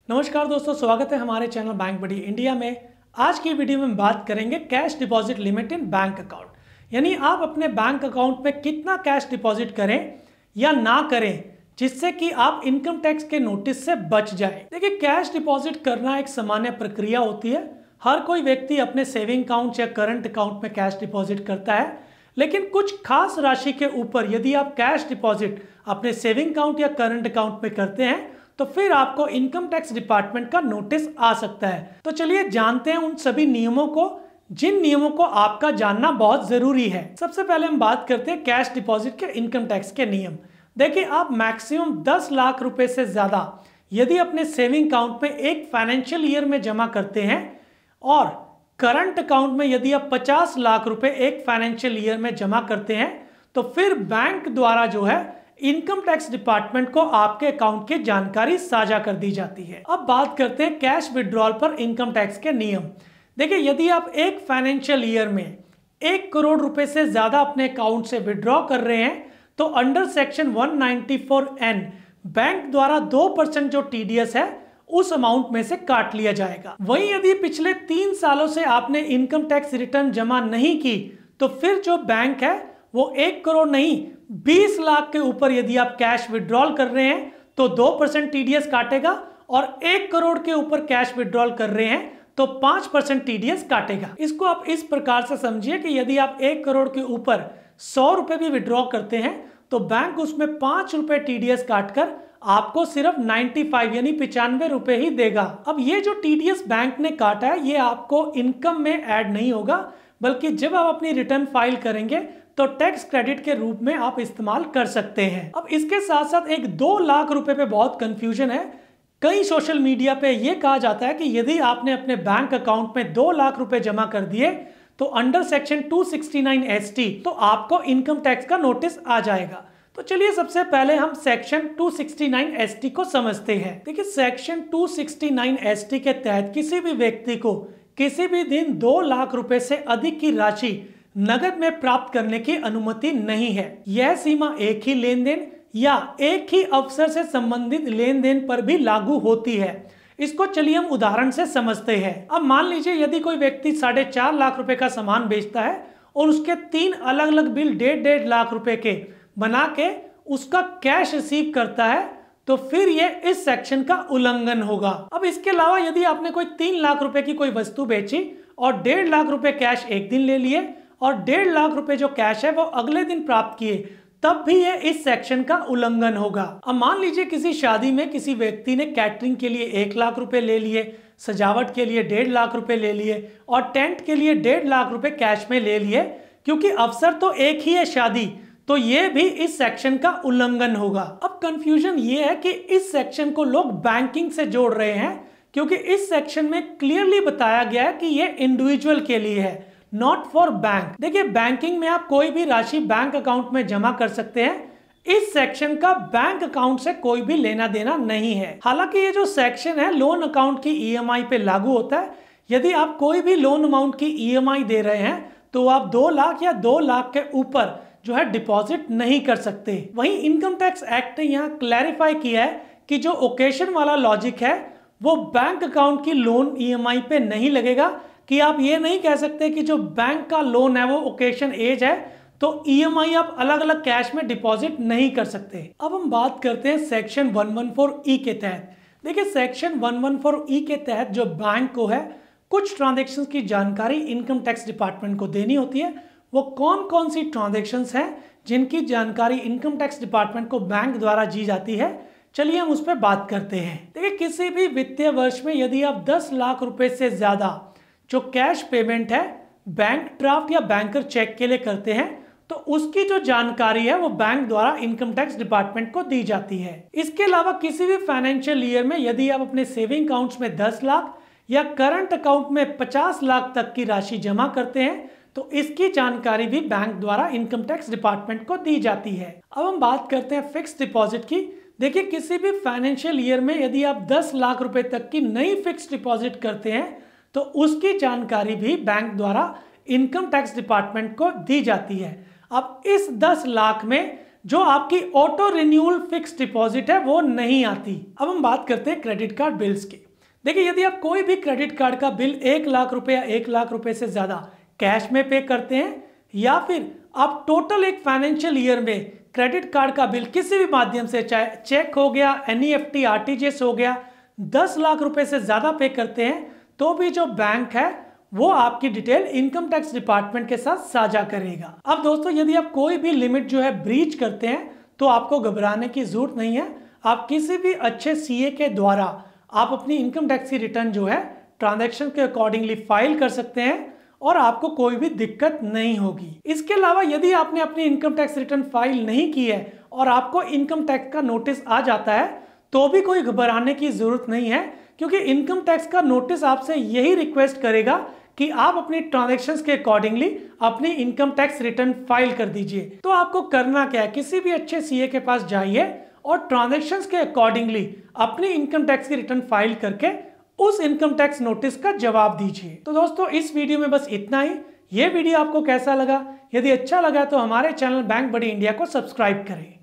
नमस्कार दोस्तों, स्वागत है हमारे चैनल बैंक बडी इंडिया में। आज की वीडियो में हम बात करेंगे cash deposit limit in bank account, यानी आप अपने बैंक अकाउंट में कितना कैश डिपॉजिट करें या ना करें जिससे कि आप इनकम टैक्स के नोटिस से बच जाए। देखिए, कैश डिपॉजिट करना एक सामान्य प्रक्रिया होती है। हर कोई व्यक्ति अपने सेविंग अकाउंट या करंट अकाउंट में कैश डिपॉजिट करता है, लेकिन कुछ खास राशि के ऊपर यदि आप कैश डिपॉजिट अपने सेविंग अकाउंट या करंट अकाउंट में करते हैं तो फिर आपको इनकम टैक्स डिपार्टमेंट का नोटिस आ सकता है। तो चलिए जानते हैं उन सभी नियमों को, जिन नियमों को आपका जानना बहुत जरूरी है। सबसे पहले हम बात करते हैं कैश डिपॉजिट के इनकम टैक्स के नियम। देखिए, आप मैक्सिमम 10 लाख रुपए से ज्यादा यदि अपने सेविंग अकाउंट में एक फाइनेंशियल ईयर में जमा करते हैं और करंट अकाउंट में यदि आप 50 लाख रुपए एक फाइनेंशियल ईयर में जमा करते हैं तो फिर बैंक द्वारा जो है इनकम टैक्स डिपार्टमेंट को आपके अकाउंट की जानकारी साझा कर दी जाती है। अब बात करते हैं कैश विड्रॉल पर इनकम टैक्स के नियम। देखिए, यदि आप एक फाइनेंशियल ईयर में 1 करोड़ रुपए से ज्यादा अपने अकाउंट से विड्रॉ कर रहे हैं तो अंडर सेक्शन 194N बैंक द्वारा 2% जो TDS है उस अमाउंट में से काट लिया जाएगा। वहीं यदि पिछले 3 सालों से आपने इनकम टैक्स रिटर्न जमा नहीं की तो फिर जो बैंक है वो 1 करोड़ नहीं 20 लाख के ऊपर यदि आप कैश विड्रॉल कर रहे हैं तो 2% TDS काटेगा, और 1 करोड़ के ऊपर कैश विड्रॉल कर रहे हैं तो 5% TDS काटेगा। इसको आप इस प्रकार से समझिए कि यदि आप 1 करोड़ के ऊपर 100 रुपए भी विड्रॉ करते हैं तो बैंक उसमें 5 रुपए TDS काटकर आपको सिर्फ 95 यानी 95 रुपए ही देगा। अब ये जो TDS बैंक ने काटा है ये आपको इनकम में ऐड नहीं होगा, बल्कि जब आप अपनी रिटर्न फाइल करेंगे तो टैक्स क्रेडिट के रूप में आप इस्तेमाल कर सकते हैं। अब इसके साथ साथ एक 2 लाख रुपए पे बहुत कंफ्यूजन है। कई सोशल मीडिया पे ये कहा जाता है कि यदि आपने अपने बैंक अकाउंट में 2 लाख रुपए जमा कर दिए तो अंडर सेक्शन 269 ST तो आपको इनकम टैक्स का नोटिस आ जाएगा। तो चलिए सबसे पहले हम सेक्शन 269 ST को समझते हैं। देखिए, सेक्शन 269 ST के तहत किसी भी व्यक्ति को किसी भी दिन 2 लाख रुपए से अधिक की राशि नगद में प्राप्त करने की अनुमति नहीं है। यह सीमा एक ही लेन देन या एक ही अवसर से संबंधित लेन देन पर भी लागू होती है। इसको चलिए हम उदाहरण से समझते हैं। अब मान लीजिए यदि कोई व्यक्ति 4.5 लाख रुपए का सामान बेचता है और उसके 3 अलग अलग बिल 1.5 लाख रुपए के बना के उसका कैश रिसीव करता है तो फिर यह इस सेक्शन का उल्लंघन होगा। अब इसके अलावा यदि आपने कोई 3 लाख रुपए की कोई वस्तु बेची और 1.5 लाख रुपए कैश एक दिन ले लिए और 1.5 लाख रुपए जो कैश है वो अगले दिन प्राप्त किए, तब भी ये इस सेक्शन का उल्लंघन होगा। अब मान लीजिए किसी शादी में किसी व्यक्ति ने कैटरिंग के लिए 1 लाख रुपए ले लिए, सजावट के लिए 1.5 लाख रुपए ले लिए और टेंट के लिए 1.5 लाख रुपए कैश में ले लिए। क्योंकि अवसर तो एक ही है शादी, तो ये भी इस सेक्शन का उल्लंघन होगा। अब कंफ्यूजन ये है कि इस सेक्शन को लोग बैंकिंग से जोड़ रहे हैं, क्योंकि इस सेक्शन में क्लियरली बताया गया है कि ये इंडिविजुअल के लिए है, नॉट फॉर बैंक। देखिए, बैंकिंग में आप कोई भी राशि बैंक अकाउंट में जमा कर सकते हैं। इस सेक्शन का बैंक अकाउंट से कोई भी लेना देना नहीं है। हालांकि ये जो सेक्शन है लोन अकाउंट की EMI पे लागू होता है। यदि आप कोई भी लोन अमाउंट की EMI दे रहे हैं तो आप 2 लाख या 2 लाख के ऊपर जो है डिपॉजिट नहीं कर सकते। वहीं इनकम टैक्स एक्ट ने यहाँ क्लैरिफाई किया है कि जो ओकेशन वाला लॉजिक है वो बैंक अकाउंट की लोन EMI पे नहीं लगेगा, कि आप ये नहीं कह सकते कि जो बैंक का लोन है वो ओकेशन एज है तो EMI आप अलग अलग कैश में डिपॉजिट नहीं कर सकते। अब हम बात करते हैं सेक्शन 114E के तहत। देखिए, सेक्शन 114E के तहत जो बैंक को है कुछ ट्रांजेक्शन्स की जानकारी इनकम टैक्स डिपार्टमेंट को देनी होती है। वो कौन कौन सी ट्रांजेक्शन्स हैं जिनकी जानकारी इनकम टैक्स डिपार्टमेंट को बैंक द्वारा दी जाती है, चलिए हम उस पर बात करते हैं। देखिए, किसी भी वित्तीय वर्ष में यदि आप 10 लाख रुपए से ज्यादा जो कैश पेमेंट है बैंक ड्राफ्ट या बैंकर चेक के लिए करते हैं तो उसकी जो जानकारी है वो बैंक द्वारा इनकम टैक्स डिपार्टमेंट को दी जाती है। इसके अलावा किसी भी फाइनेंशियल ईयर में यदि आप अपने सेविंग अकाउंट्स में 10 लाख या करंट अकाउंट में 50 लाख तक की राशि जमा करते हैं तो इसकी जानकारी भी बैंक द्वारा इनकम टैक्स डिपार्टमेंट को दी जाती है। अब हम बात करते हैं फिक्स डिपॉजिट की। देखिए, किसी भी फाइनेंशियल ईयर में यदि आप 10 लाख रुपए तक की नई फिक्स डिपॉजिट करते हैं तो उसकी जानकारी भी बैंक द्वारा इनकम टैक्स डिपार्टमेंट को दी जाती है। अब इस 10 लाख में जो आपकी ऑटो रिन्यूअल फिक्स डिपॉजिट है वो नहीं आती। अब हम बात करते हैं क्रेडिट कार्ड बिल्स की। देखिए, यदि आप कोई भी क्रेडिट कार्ड का बिल 1,00,000 रुपए या 1,00,000 रुपए से ज्यादा कैश में पे करते हैं, या फिर आप टोटल एक फाइनेंशियल ईयर में क्रेडिट कार्ड का बिल किसी भी माध्यम से, चाहे चेक हो गया, NEFT, RTGS हो गया, 10 लाख रुपए से ज्यादा पे करते हैं, तो भी जो बैंक है वो आपकी डिटेल इनकम टैक्स डिपार्टमेंट के साथ साझा करेगा। अब दोस्तों, यदि आप कोई भी लिमिट जो है ब्रीच करते हैं तो आपको घबराने की जरूरत नहीं है। आप किसी भी अच्छे CA के द्वारा आप अपनी इनकम टैक्स की रिटर्न जो है ट्रांजैक्शन के अकॉर्डिंगली फाइल कर सकते हैं और आपको कोई भी दिक्कत नहीं होगी। इसके अलावा यदि आपने अपनी इनकम टैक्स रिटर्न फाइल नहीं की है और आपको इनकम टैक्स का नोटिस आ जाता है, तो भी कोई घबराने की जरूरत नहीं है, क्योंकि इनकम टैक्स का नोटिस आपसे यही रिक्वेस्ट करेगा कि आप अपनी ट्रांजैक्शंस के अकॉर्डिंगली अपनी इनकम टैक्स रिटर्न फाइल कर दीजिए। तो आपको करना क्या है, किसी भी अच्छे CA के पास जाइए और ट्रांजैक्शंस के अकॉर्डिंगली अपनी इनकम टैक्स की रिटर्न फाइल करके उस इनकम टैक्स नोटिस का जवाब दीजिए। तो दोस्तों, इस वीडियो में बस इतना ही। ये वीडियो आपको कैसा लगा? यदि अच्छा लगा तो हमारे चैनल बैंक बडी इंडिया को सब्सक्राइब करें।